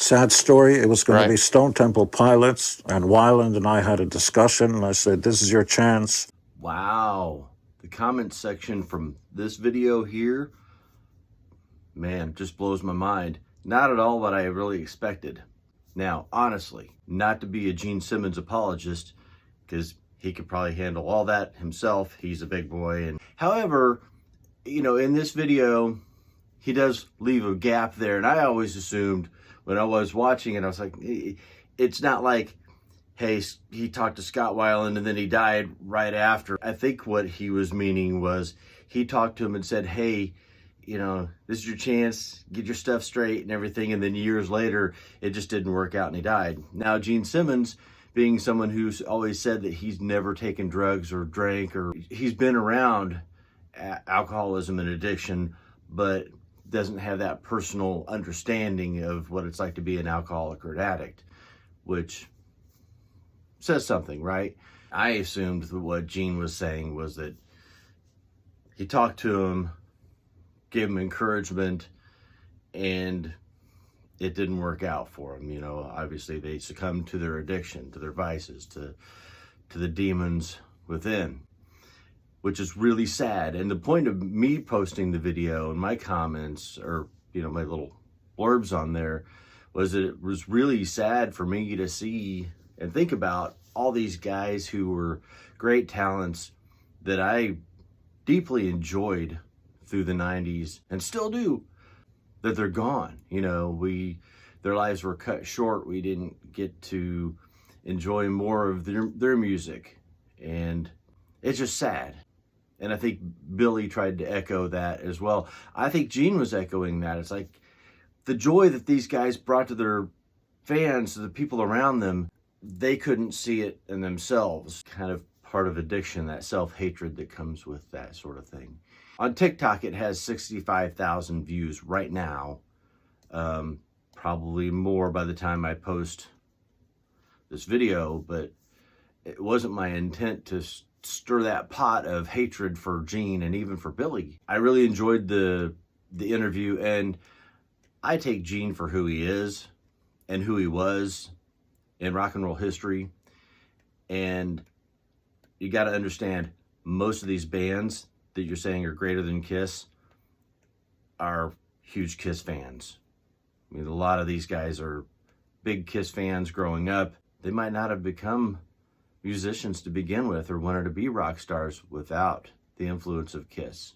Sad story. It was going to be Right. Stone Temple Pilots, and Weiland and I had a discussion, and I said, this is your chance. Wow. The comment section from this video here, man, just blows my mind. Not at all what I really expected. Now, honestly, not to be a Gene Simmons apologist, because he could probably handle all that himself. He's a big boy. And however, you know, in this video, he does leave a gap there. And I always assumed when I was watching it, I was like, it's not like, hey, he talked to Scott Weiland and then he died right after. I think what he was meaning was he talked to him and said, hey, you know, this is your chance, get your stuff straight and everything. And then years later, it just didn't work out and he died. Now, Gene Simmons, being someone who's always said that he's never taken drugs or drank, or he's been around alcoholism and addiction, but doesn't have that personal understanding of what it's like to be an alcoholic or an addict, which says something, right? I assumed that what Gene was saying was that he talked to him, gave him encouragement, and it didn't work out for him. You know, obviously they succumbed to their addiction, to their vices, to the demons within, which is really sad. And the point of me posting the video and my comments, or, you know, my little blurbs on there, was that it was really sad for me to see and think about all these guys who were great talents that I deeply enjoyed through the 90s and still do, that they're gone. You know, their lives were cut short. We didn't get to enjoy more of their music, and it's just sad. And I think Billy tried to echo that as well. I think Gene was echoing that. It's like the joy that these guys brought to their fans, to the people around them, they couldn't see it in themselves. Kind of part of addiction, that self-hatred that comes with that sort of thing. On TikTok, it has 65,000 views right now. Probably more by the time I post this video, but it wasn't my intent to stir that pot of hatred for Gene and even for Billy. I really enjoyed the interview, and I take Gene for who he is and who he was in rock and roll history. And you got to understand, most of these bands that you're saying are greater than Kiss are huge Kiss fans. I mean, a lot of these guys are big Kiss fans growing up. They might not have become musicians to begin with or wanted to be rock stars without the influence of Kiss.